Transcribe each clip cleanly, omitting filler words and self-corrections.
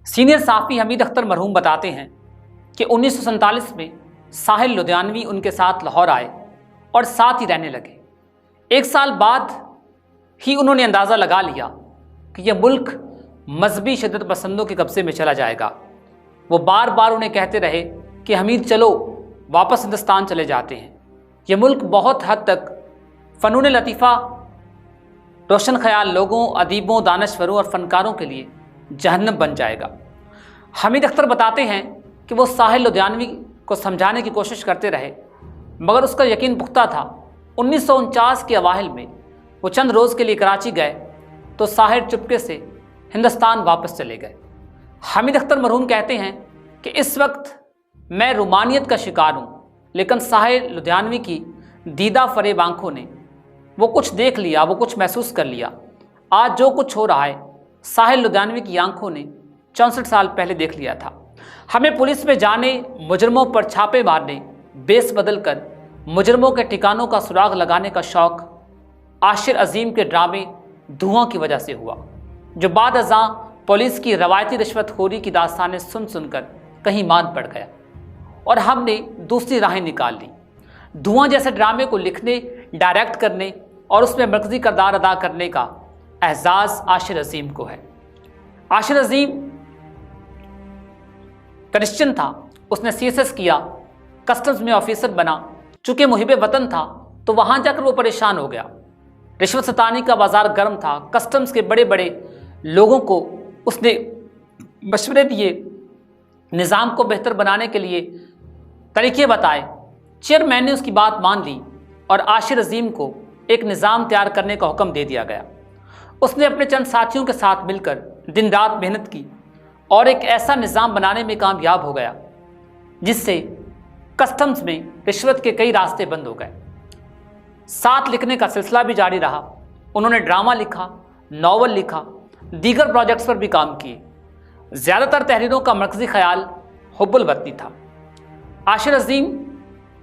Senior صحافی حمید اختر مرحوم بتاتے ہیں کہ 1947 میں ساحل لدھیانوی ان کے ساتھ لاہور آئے اور ساتھ ہی رہنے لگے۔ 1 سال بعد ہی انہوں نے اندازہ لگا لیا کہ یہ ملک مذہبی شدت پسندوں کے قبضے میں چلا جائے گا۔ وہ بار بار انہیں کہتے رہے کہ حمید چلو واپس ہندوستان چلے جاتے ہیں، یہ ملک بہت حد تک فنون لطیفہ روشن خیال لوگوں، ادیبوں، دانشوروں اور فنکاروں کے لیے جہنم بن جائے گا۔ حمید اختر بتاتے ہیں کہ وہ ساحل لدھیانوی کو سمجھانے کی کوشش کرتے رہے، مگر اس کا یقین پختہ تھا۔ 1949 کے اوائل میں وہ چند روز کے لیے کراچی گئے تو ساحل چپکے سے ہندوستان واپس چلے گئے۔ حمید اختر مرحوم کہتے ہیں کہ اس وقت میں رومانیت کا شکار ہوں، لیکن ساحل لدھیانوی کی دیدہ فریب آنکھوں نے وہ کچھ دیکھ لیا، وہ کچھ محسوس کر لیا۔ آج جو کچھ ہو رہا ہے ساحل لدھیانوی کی آنکھوں نے 64 سال پہلے دیکھ لیا تھا۔ ہمیں پولیس میں جانے، مجرموں پر چھاپے مارنے، بیس بدل کر مجرموں کے ٹھکانوں کا سراغ لگانے کا شوق عاشر عظیم کے ڈرامے دھواں کی وجہ سے ہوا، جو بعد ازاں پولیس کی روایتی رشوت خوری کی داستانیں سن سن کر کہیں مان پڑ گیا اور ہم نے دوسری راہیں نکال لی۔ دھواں جیسے ڈرامے کو لکھنے، ڈائریکٹ کرنے اور اس میں مرکزی کردار ادا کرنے کا اعزاز عاشر عظیم کو ہے۔ عاشر عظیم کرسچن تھا، اس نے CSS کیا، کسٹمز میں آفیسر بنا۔ چونکہ محب وطن تھا تو وہاں جا کر وہ پریشان ہو گیا۔ رشوت ستانی کا بازار گرم تھا، کسٹمز کے بڑے بڑے لوگوں کو اس نے مشورے دیے، نظام کو بہتر بنانے کے لیے طریقے بتائے۔ چیئرمین نے اس کی بات مان لی اور عاشر عظیم کو ایک نظام تیار کرنے کا حکم دے دیا گیا۔ اس نے اپنے چند ساتھیوں کے ساتھ مل کر دن رات محنت کی اور ایک ایسا نظام بنانے میں کامیاب ہو گیا جس سے کسٹمز میں رشوت کے کئی راستے بند ہو گئے۔ ساتھ لکھنے کا سلسلہ بھی جاری رہا۔ انہوں نے ڈرامہ لکھا، ناول لکھا، دیگر پروجیکٹس پر بھی کام کیے۔ زیادہ تر تحریروں کا مرکزی خیال حب الوطنی تھا۔ عاشر عظیم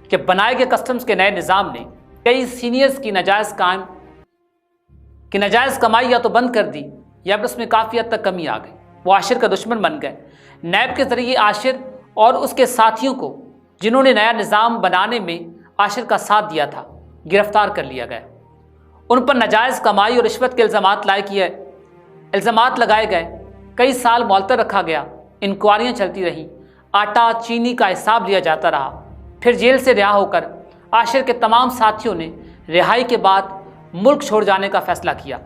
کے بنائے گئے کسٹمز کے نئے نظام نے کئی سینئرز کی ناجائز کمائی یا تو بند کر دی یا پھر اس میں کافی حد تک کمی آ گئی۔ وہ عاشر کا دشمن بن گئے۔ نیب کے ذریعے عاشر اور اس کے ساتھیوں کو، جنہوں نے نیا نظام بنانے میں عاشر کا ساتھ دیا تھا، گرفتار کر لیا گیا۔ ان پر ناجائز کمائی اور رشوت کے الزامات لگائے گئے۔ کئی سال معطل رکھا گیا، انکوائریاں چلتی رہیں، آٹا چینی کا حساب لیا جاتا رہا۔ پھر جیل سے رہا ہو کر عاشر کے تمام ساتھیوں نے رہائی کے بعد ملک چھوڑ جانے کا فیصلہ کیا،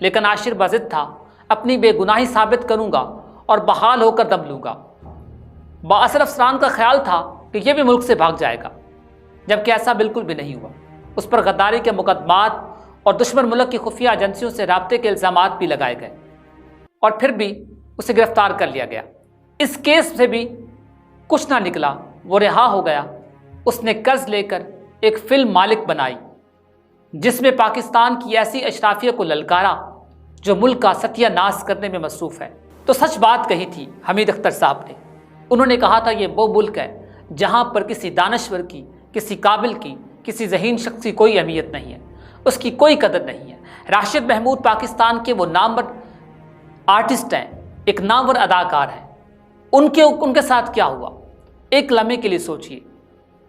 لیکن عاشر بضد تھا، اپنی بے گناہی ثابت کروں گا اور بحال ہو کر دم لوں گا۔ بااثر افسران کا خیال تھا کہ یہ بھی ملک سے بھاگ جائے گا، جبکہ ایسا بالکل بھی نہیں ہوا۔ اس پر غداری کے مقدمات اور دشمن ملک کی خفیہ ایجنسیوں سے رابطے کے الزامات بھی لگائے گئے اور پھر بھی اسے گرفتار کر لیا گیا۔ اس کیس سے بھی کچھ نہ نکلا، وہ رہا ہو گیا۔ اس نے قرض لے کر ایک فلم مالک بنائی جس میں پاکستان کی ایسی اشرافیہ کو للکارا جو ملک کا ستیہ ناش کرنے میں مصروف ہے۔ تو سچ بات کہی تھی حمید اختر صاحب نے۔ انہوں نے کہا تھا یہ وہ ملک ہے جہاں پر کسی دانشور کی، کسی قابل کی، کسی ذہین شخص کی کوئی اہمیت نہیں ہے، اس کی کوئی قدر نہیں ہے۔ راشد محمود پاکستان کے وہ نامور آرٹسٹ ہیں، ایک نامور اداکار ہیں۔ ان کے ساتھ کیا ہوا؟ ایک لمحے کے لیے سوچئے،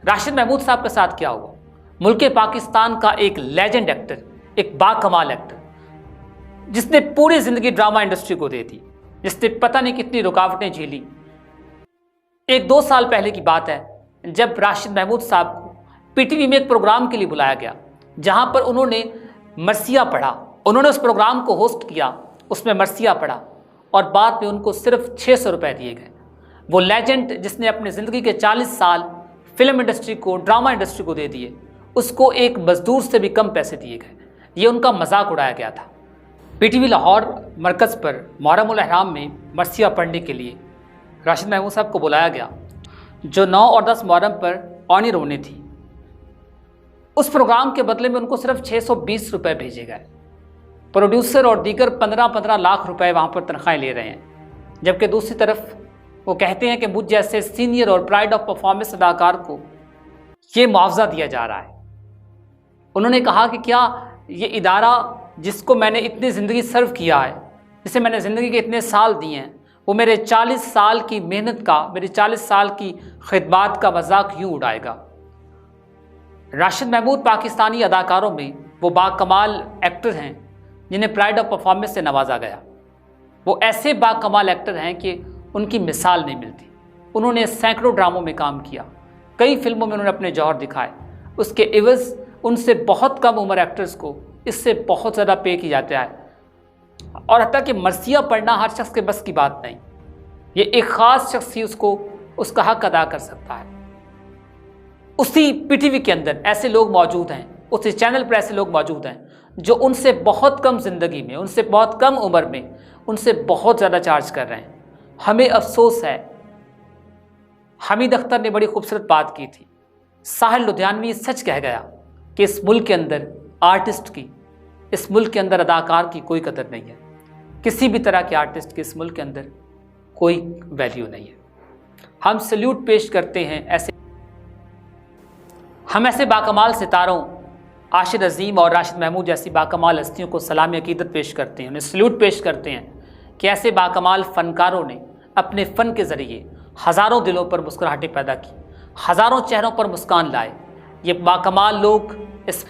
راشد محمود صاحب کے ساتھ کیا ہوا؟ ملک پاکستان کا ایک لیجنڈ ایکٹر، ایک باکمال ایکٹر، جس نے پوری زندگی ڈرامہ انڈسٹری کو دے دی، جس نے پتہ نہیں کتنی رکاوٹیں جھیلی۔ 1-2 سال پہلے کی بات ہے جب راشد محمود صاحب کو PTV میں ایک پروگرام کے لیے بلایا گیا جہاں پر انہوں نے مرثیہ پڑھا۔ انہوں نے اس پروگرام کو ہوسٹ کیا، اس میں مرثیہ پڑھا اور بعد میں ان کو صرف 600 روپے دیے گئے۔ وہ لیجنڈ جس نے اپنی زندگی کے 40 سال فلم انڈسٹری کو، ڈرامہ انڈسٹری کو دے دیے، اس کو ایک مزدور سے بھی کم پیسے دیے گئے۔ یہ ان کا مذاق اڑایا گیا تھا۔ PTV لاہور مرکز پر محرم الاحرام میں مرثیہ پڑھنے کے لیے راشد محمود صاحب کو بلایا گیا، جو 9 اور 10 محرم پر آنر ہونے تھی۔ اس پروگرام کے بدلے میں ان کو صرف 620 روپے بھیجے گئے۔ پروڈیوسر اور دیگر 15 لاکھ روپے وہاں پر تنخواہیں لے رہے ہیں، جبکہ دوسری طرف وہ کہتے ہیں کہ مجھ جیسے سینئر اور پرائڈ آف پرفارمنس اداکار کو یہ معاوضہ دیا جا رہا ہے۔ انہوں نے کہا کہ کیا یہ ادارہ جس کو میں نے اتنی زندگی سرو کیا ہے، جسے میں نے زندگی کے اتنے سال دیے ہیں، وہ میرے 40 سال کی محنت کا، میری 40 سال کی خدمات کا مذاق یوں اڑائے گا۔ راشد محمود پاکستانی اداکاروں میں وہ باکمال ایکٹر ہیں جنہیں پرائڈ آف پرفارمنس سے نوازا گیا۔ وہ ایسے باکمال ایکٹر ہیں کہ ان کی مثال نہیں ملتی۔ انہوں نے سینکڑوں ڈراموں میں کام کیا، کئی فلموں میں انہوں نے اپنے جوہر دکھائے۔ اس کے عوض ان سے بہت کم عمر ایکٹرز کو اس سے بہت زیادہ پے کی جاتا ہے، اور حتیٰ کہ مرثیہ پڑھنا ہر شخص کے بس کی بات نہیں۔ یہ ایک خاص شخص ہی اس کا حق ادا کر سکتا ہے۔ اسی پی ٹی وی کے اندر ایسے لوگ موجود ہیں، اسی چینل پر ایسے لوگ موجود ہیں جو ان سے بہت کم زندگی میں، ان سے بہت کم عمر میں، ان سے بہت زیادہ چارج کر رہے ہیں۔ ہمیں افسوس ہے۔ حمید اختر نے بڑی خوبصورت بات کی تھی، ساحل لدھیانوی سچ کہہ گیا کہ اس ملک کے اندر آرٹسٹ کی، اس ملک کے اندر اداکار کی کوئی قدر نہیں ہے۔ کسی بھی طرح کے آرٹسٹ کی اس ملک کے اندر کوئی ویلیو نہیں ہے۔ ہم سلیوٹ پیش کرتے ہیں ہم ایسے باکمال ستاروں عاشر عظیم اور راشد محمود جیسی باکمال ہستیوں کو سلامی عقیدت پیش کرتے ہیں، انہیں سلیوٹ پیش کرتے ہیں کہ ایسے باکمال فنکاروں نے اپنے فن کے ذریعے ہزاروں دلوں پر مسکراہٹیں پیدا کی، ہزاروں چہروں پر مسکان لائے۔ یہ باکمال لوگ اس